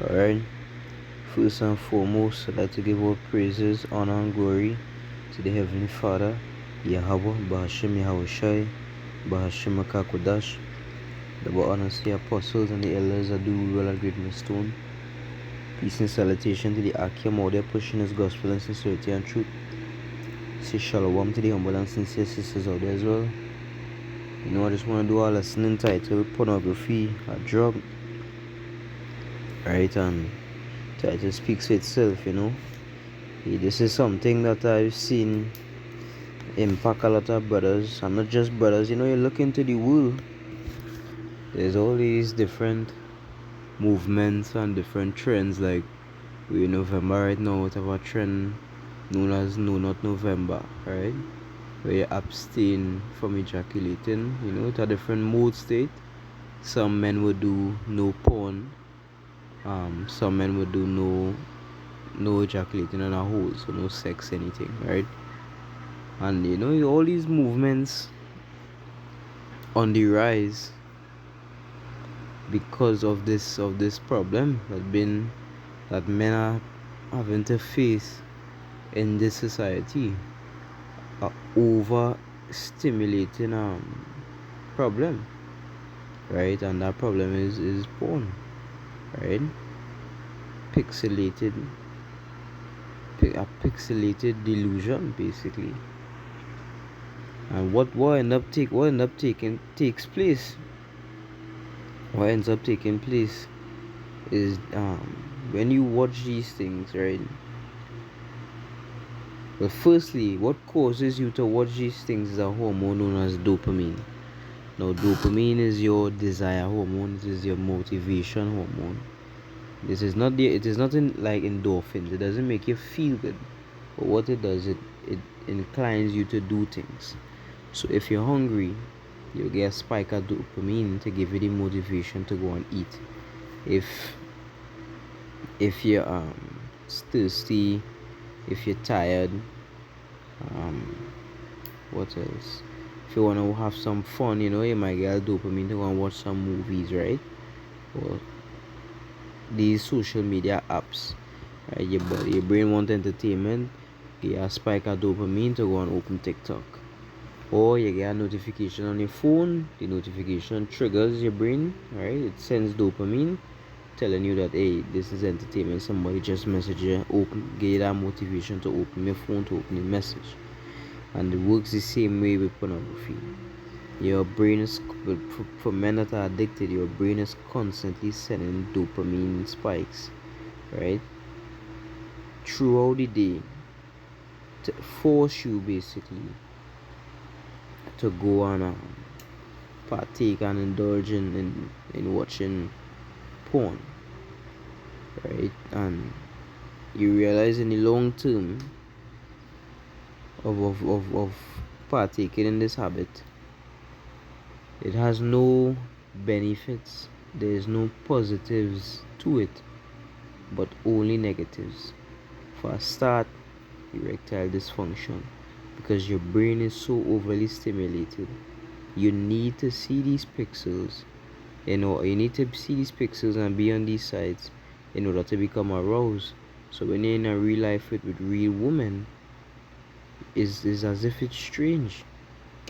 Alright, first and foremost, I'd like to give all praises, honor, and glory to the Heavenly Father, Yahweh, Bahashim Yahushai, Bahashim Akakodash, the honors the apostles and the elders that do well at Great Millstone. Peace and salutation to the Akim out there pushing his gospel and sincerity and truth. Say shalom to the humble and sincere sisters out there as well. I just want to do a lesson entitled Pornography, a Drug. Right, and title speaks for itself, This is something that I've seen impact a lot of brothers, and not just brothers. You look into the world, there's all these different movements and different trends. Like we're in November right now, we have a trend known as No Not November, right? Where you abstain from ejaculating, it's a different mood state. Some men would do no porn, some men would do no ejaculating on a hole, so no sex, anything, right? And all these movements on the rise because of this problem that men are having to face in this society, a over stimulating problem, right? And that problem is porn, right? A pixelated delusion, basically. And what ends up taking place is when you watch these things, right? Well, firstly, what causes you to watch these things is a hormone known as dopamine. Now, dopamine is your desire hormone. It is your motivation hormone. It is not like endorphins. It doesn't make you feel good, but what it does, it inclines you to do things. So if you're hungry, you'll get a spike of dopamine to give you the motivation to go and eat. If you're thirsty, if you're tired, what else? If you want to have some fun, you might get dopamine to go and watch some movies, right? Or these social media apps, right? Your brain wants entertainment, you get a spike of dopamine to go and open TikTok. Or you get a notification on your phone, the notification triggers your brain, right? It sends dopamine telling you that, hey, this is entertainment. Somebody just messaged you, get that motivation to open your phone, to open the message. And it works the same way with pornography. Your brain is, for men that are addicted, your brain is constantly sending dopamine spikes, right? Throughout the day to force you basically to go and partake and indulge in watching porn, right? And you realize in the long term of partaking in this habit, it has no benefits. There is no positives to it, but only negatives. For a start, erectile dysfunction, because your brain is so overly stimulated. You need to see these pixels, you need to see these pixels and be on these sites in order to become aroused. So when you're in a real life with real women, is as if it's strange.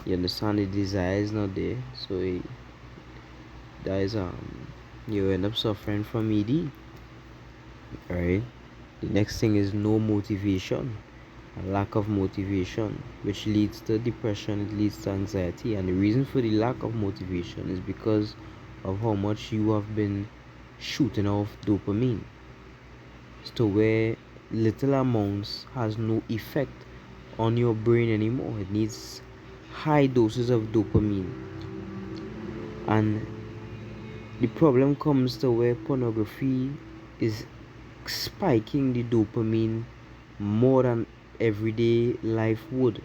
You understand, the desire is not there, so you end up suffering from ED. Alright, the next thing is no motivation, a lack of motivation, which leads to depression, it leads to anxiety. And the reason for the lack of motivation is because of how much you have been shooting off dopamine, to where little amounts has no effect on your brain anymore. It needs high doses of dopamine. And the problem comes to where pornography is spiking the dopamine more than everyday life would.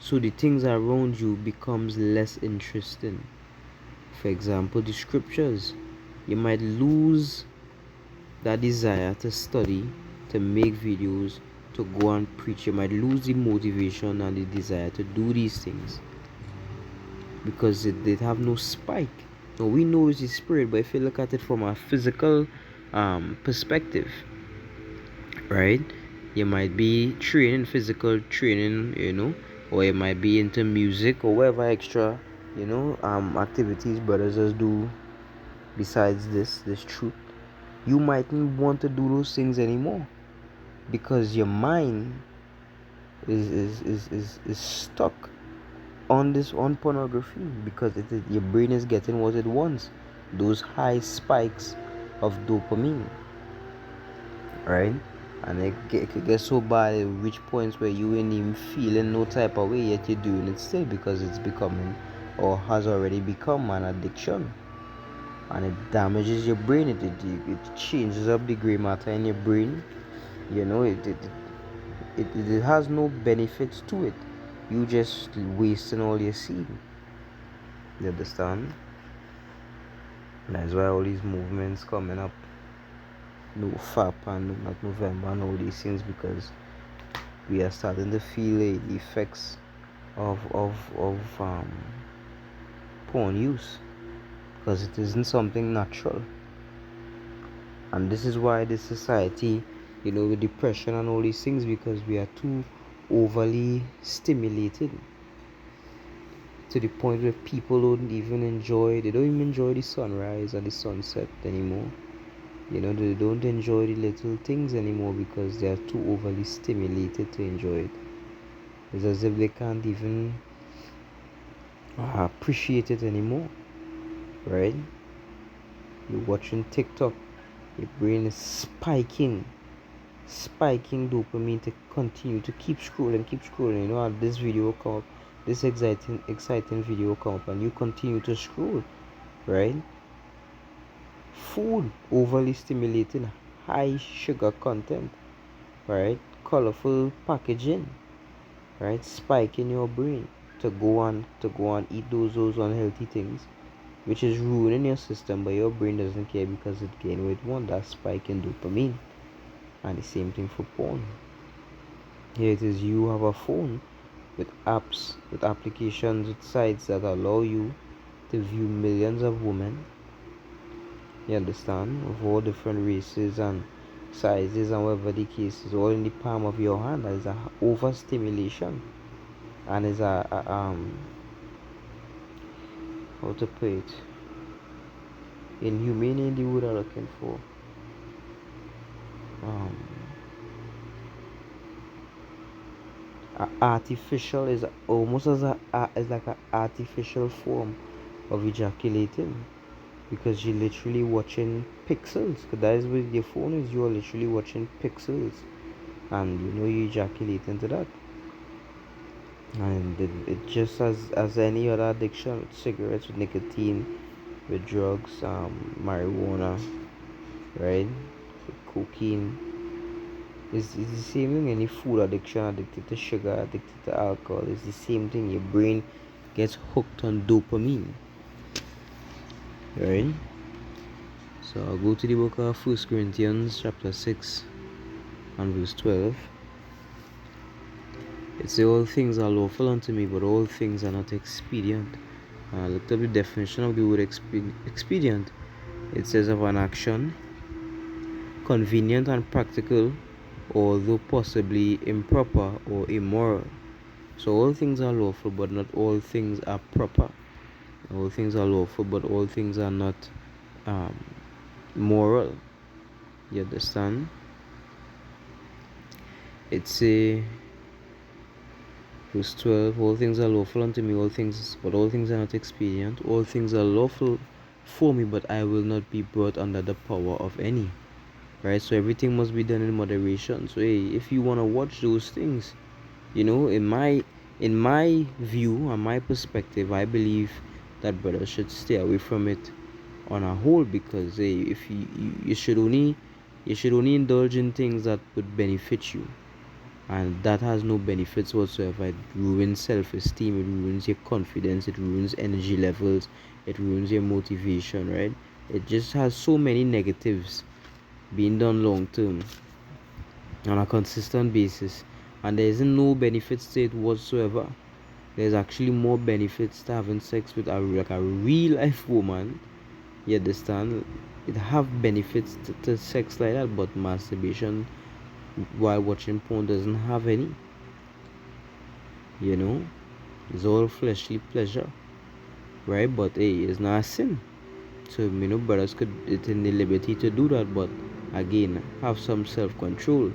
So the things around you becomes less interesting. For example, the scriptures. You might lose that desire to study, to make videos, to go and preach. You might lose the motivation and the desire to do these things because they have no spike. Now we know it's the spirit, but if you look at it from a physical perspective, right? You might be training, physical training, or you might be into music or whatever extra, activities brothers just do besides this truth. You mightn't want to do those things anymore because your mind is stuck on pornography, because your brain is getting what it wants, those high spikes of dopamine, right? And it could get so bad at reach points where you ain't even feeling no type of way, yet you're doing it still because it's becoming, or has already become, an addiction. And it damages your brain. It changes up the gray matter in your brain. It has no benefits to it. You just wasting all your seed. You understand? That's why all these movements coming up, no FAP and no not November and all these things, because we are starting to feel the effects of porn use, because it isn't something natural. And this is why this society, with depression and all these things, because we are too overly stimulated to the point where people they don't even enjoy the sunrise and the sunset anymore. They don't enjoy the little things anymore because they are too overly stimulated to enjoy it. It's as if they can't even appreciate it anymore, right? You're watching TikTok, your brain is spiking dopamine to continue to keep scrolling, keep scrolling. And this video will come up, this exciting video will come up, and you continue to scroll, right? Food, overly stimulating, high sugar content, right? Colorful packaging, right? Spike in your brain to go on eat those unhealthy things, which is ruining your system, but your brain doesn't care because it gained what it wants, that spike in dopamine. And the same thing for porn. Here it is, you have a phone with apps, with applications, with sites that allow you to view millions of women, you understand, of all different races and sizes and whatever the case is, all in the palm of your hand. That is a overstimulation, and is a how to put it, inhumane in the word I'm looking for. um Artificial, is almost as like an artificial form of ejaculating, because you're literally watching pixels. 'Cause that is with your phone, is you are literally watching pixels, and you ejaculate into that. And it just as any other addiction, with cigarettes, with nicotine, with drugs, marijuana, right, with cocaine. It's the same thing. Any food addiction, addicted to sugar, addicted to alcohol, it's the same thing. Your brain gets hooked on dopamine, right? So I'll go to the book of 1 Corinthians chapter 6 and verse 12. It says, all things are lawful unto me, but all things are not expedient. And I looked up the definition of the word expedient. It says, of an action convenient and practical, although possibly improper or immoral. So all things are lawful, but not all things are proper. All things are lawful, but all things are not um, moral. You understand? It's a verse 12. All things are lawful unto me, but all things are not expedient. All things are lawful for me, but I will not be brought under the power of any. Right? So everything must be done in moderation. So hey, if you want to watch those things, in my view and my perspective, I believe that brothers should stay away from it on a whole, because if you should only indulge in things that would benefit you, and that has no benefits whatsoever. It ruins self-esteem, it ruins your confidence, it ruins energy levels, it ruins your motivation, right? It just has so many negatives being done long term on a consistent basis, and there isn't no benefits to it whatsoever. There's actually more benefits to having sex with a real life woman, you understand, it have benefits to sex like that, but masturbation while watching porn doesn't have any. You know, it's all fleshly pleasure, right? But hey, it's not a sin. So brothers could it in the liberty to do that, but again, have some self-control.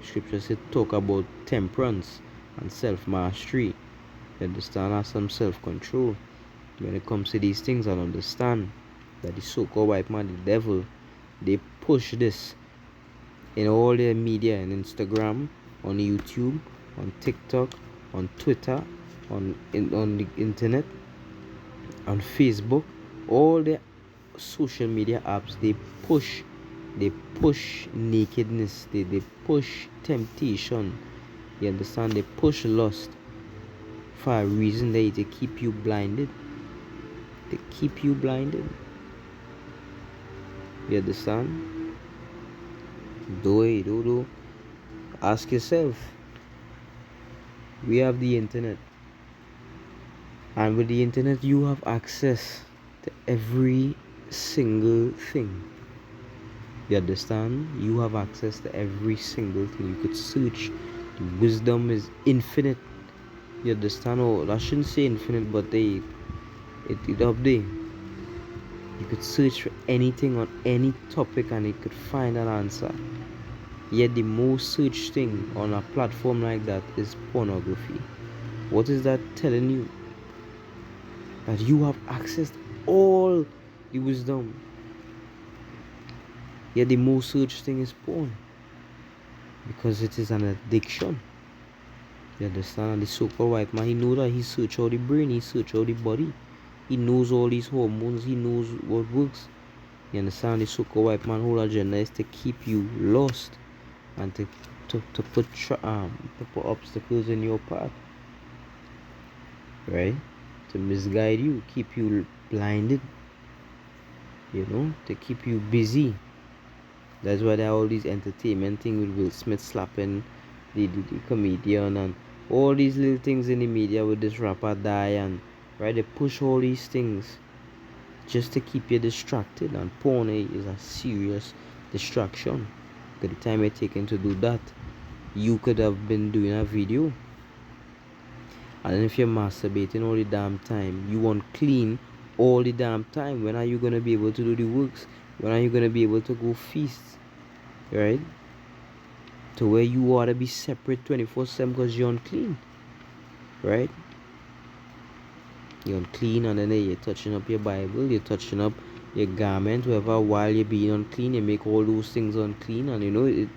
Scripture said talk about temperance and self-mastery. You understand? Have some self-control when it comes to these things, and understand that the so-called white man, the devil, they push this in all their media, on Instagram, on YouTube, on TikTok, on Twitter, on the internet, on Facebook, all the social media apps. They push nakedness, they push temptation. You understand? They push lust for a reason. They keep you blinded. They keep you blinded. You understand? Do ask yourself. We have the internet, and with the internet you have access to every single thing. You understand? You have access to every single thing. You could search. The wisdom is infinite. You understand? Oh, I shouldn't say infinite, but it up there. You could search for anything on any topic and it could find an answer. Yet the most searched thing on a platform like that is pornography. What is that telling you? That you have accessed all the wisdom. Yet the most searched thing is porn. Because it is an addiction. You understand? And the so-called white man, he knows that he search all the brain, he search all the body. He knows all these hormones, he knows what works. You understand? The so-called white man whole agenda is to keep you lost and to put obstacles in your path. Right? To misguide you, keep you blinded. To keep you busy. That's why there are all these entertainment things with Will Smith slapping the comedian and all these little things in the media with this rapper die, and right, they push all these things just to keep you distracted, and porn is a serious distraction. By the time you're taken to do that, you could have been doing a video, and if you're masturbating all the damn time, you want clean all the damn time. When are you gonna be able to do the works? When are you gonna be able to go feast? Right? To where you ought to be separate 24/7 because you're unclean. Right? You're unclean, and then you're touching up your Bible, you're touching up your garment, whatever, while you're being unclean. You make all those things unclean, and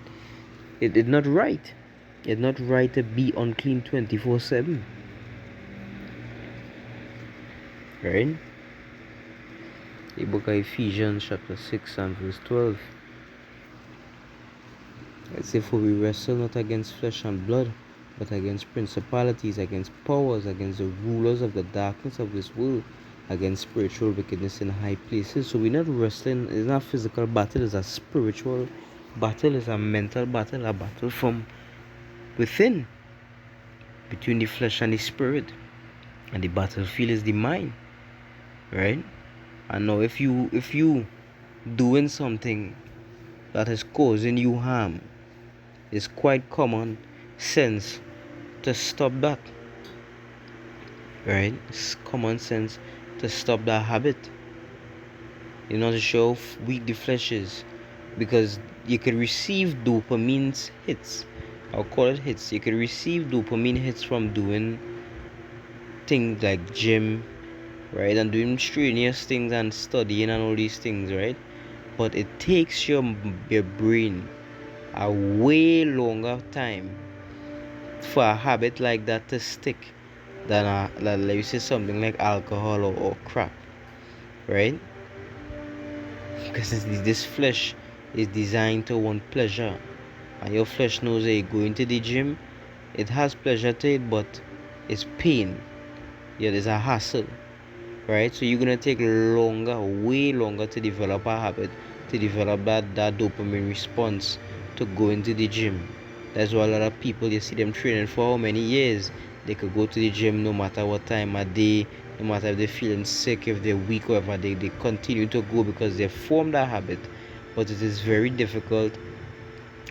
it's not right. It's not right to be unclean 24/7. Right? The book of Ephesians chapter 6 and verse 12. It says, for we wrestle not against flesh and blood, but against principalities, against powers, against the rulers of the darkness of this world, against spiritual wickedness in high places. So we're not wrestling. It's not a physical battle. It's a spiritual battle. It's a mental battle. A battle from within, between the flesh and the spirit. And the battlefield is the mind. Right? And now if you doing something that is causing you harm, it's quite common sense to stop that. Right? It's common sense to stop that habit. To show how weak the flesh is. Because you can receive dopamine hits. I'll call it hits. You can receive dopamine hits from doing things like gym, right? And doing strenuous things and studying and all these things, right? But it takes your brain a way longer time for a habit like that to stick than let you say something like alcohol or crack, right? Because this flesh is designed to want pleasure, and your flesh knows that going to the gym, it has pleasure to it, but it's pain. Yeah, there's a hassle, right? So you're gonna take longer, way longer to develop a habit, to develop that dopamine response to go into the gym. That's why a lot of people, you see them training for how many years. They could go to the gym no matter what time of day, No matter if they're feeling sick, if they're weak, or whatever, they continue to go because they formed that habit. But it is very difficult,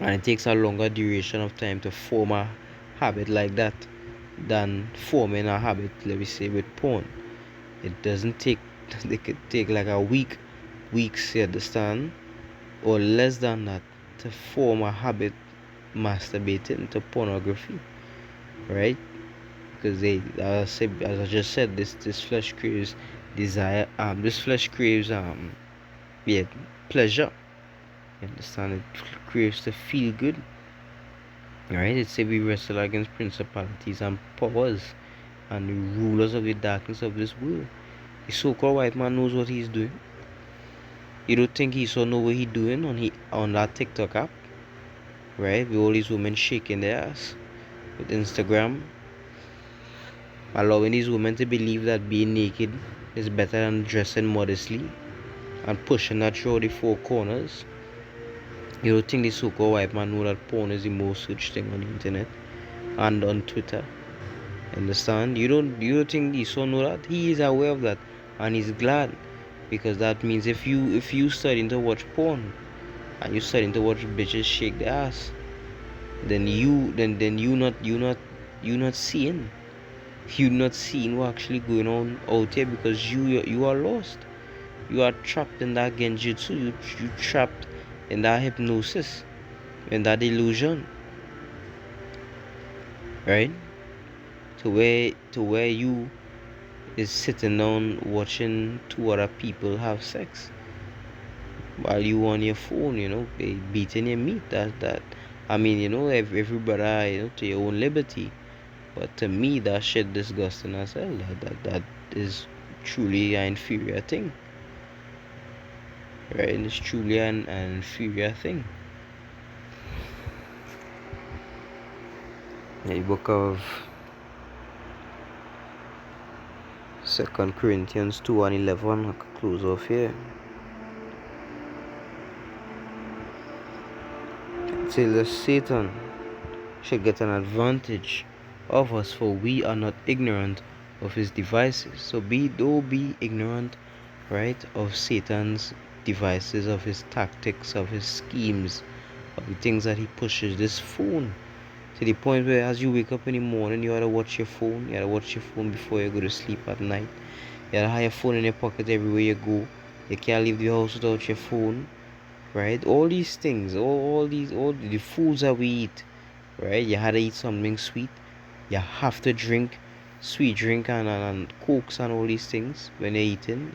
and it takes a longer duration of time to form a habit like that than forming a habit, let me say, with porn. It doesn't take they could take like a weeks, you understand, or less than that, to form a habit masturbating to pornography, right? Because as I just said, this flesh craves desire. This flesh craves yeah, pleasure. You understand? It craves to feel good, right? It say we wrestle against principalities and powers and the rulers of the darkness of this world. The so-called white man knows what he's doing. You don't think he so know what he's doing on that TikTok app, right? With all these women shaking their ass with Instagram, allowing these women to believe that being naked is better than dressing modestly and pushing that through the four corners. You don't think the so-called white man know that porn is the most searched thing on the internet and on Twitter? Understand? You don't think he so know that? He is aware of that, and he's glad, because that means if you starting to watch porn and you starting to watch bitches shake their ass, then you not seeing, what's actually going on out here, because you are lost. You are trapped in that genjutsu. You trapped in that hypnosis, in that illusion, right? To where you is sitting down watching two other people have sex while you on your phone, beating your meat. That I mean, every brother, to your own liberty. But to me, that shit disgusting as hell. That is truly an inferior thing, right? And it's truly an inferior thing. The book of 2 Corinthians 2:11. I could close off here. It says that Satan should get an advantage of us, for we are not ignorant of his devices. So don't be ignorant, right, of Satan's devices, of his tactics, of his schemes, of the things that he pushes. This phone, to the point where as you wake up in the morning, you gotta watch your phone. You gotta watch your phone before you go to sleep at night. You gotta have your phone in your pocket everywhere you go. You can't leave the house without your phone, right? All these things, all the foods that we eat, right? You had to eat something sweet. You have to drink sweet drink and cokes and all these things when you're eating,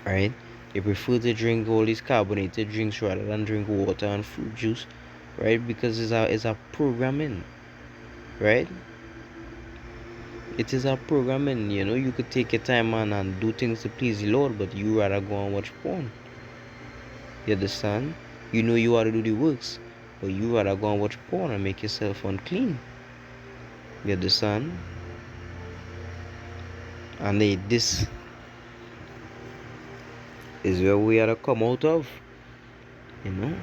right? You prefer to drink all these carbonated drinks rather than drink water and fruit juice, right? Because it's a programming, right? It is a programming. You could take your time and do things to please the Lord, but you rather go and watch porn. You understand? You ought to do the works, but you rather go and watch porn and make yourself unclean. You understand? And this is where we are to come out of, and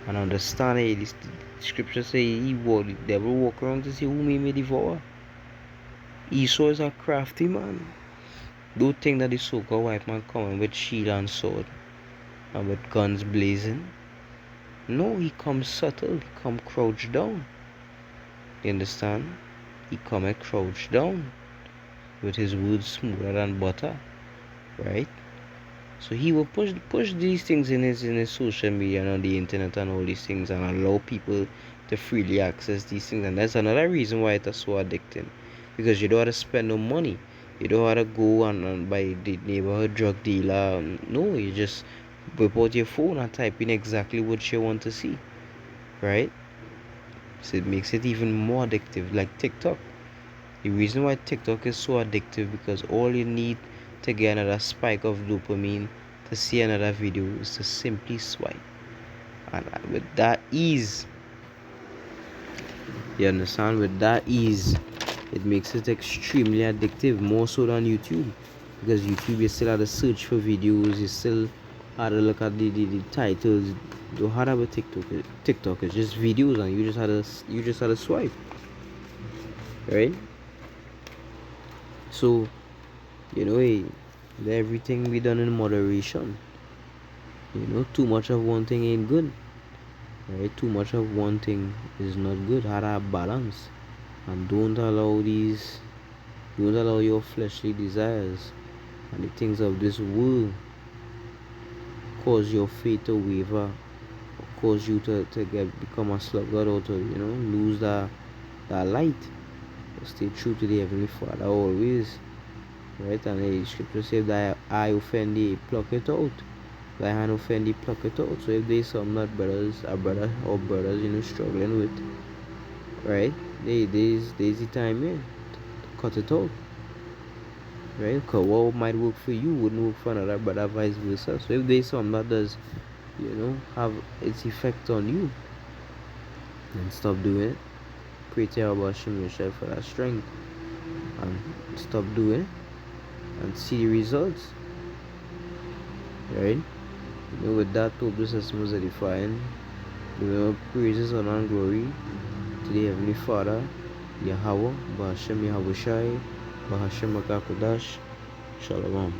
understand it. The scripture say the devil walk around to see whom he may devour. Esau is a crafty man. Don't think that the so-called white man coming with shield and sword and with guns blazing. No, he comes subtle. He come crouched down. You understand? He come and crouch down with his words smoother than butter, right? So he will push these things in his social media and on the internet and all these things, and allow people to freely access these things. And that's another reason why it is so addicting, because you don't have to spend no money. You don't have to go and buy the neighborhood drug dealer. No, you just whip out your phone and type in exactly what you want to see, right? So it makes it even more addictive, like TikTok. The reason why TikTok is so addictive, because all you need to get another spike of dopamine to see another video is to simply swipe. And with that ease, you understand, with that ease, it makes it extremely addictive, more so than YouTube. Because YouTube, you still have to search for videos, you still have to look at the titles. You don't have a TikTok is just videos, and you just had to swipe, right? So Let everything be done in moderation. Too much of one thing ain't good. Right? Too much of one thing is not good. Have a balance. And don't allow your fleshly desires and the things of this world cause your faith to waver, or cause you to become a sluggard, or to lose that light. Stay true to the Heavenly Father always. Right? And the scripture says that I offend thee, pluck it out. Thy hand offend thee, pluck it out. So if there's some that brothers struggling with, right? There's the time here to cut it out. Right? Because what might work for you wouldn't work for another brother, vice versa. So if there's some that does, have its effect on you, then stop doing it. Pray to Yahweh Hashem yourself for that strength, and stop doing it and see the results. Right? With that, hope this is most edifying. Praises, honor, and glory to the Heavenly Father, Yahweh, Bahashem Yahushai, Bahashem Akakodash, Shalom.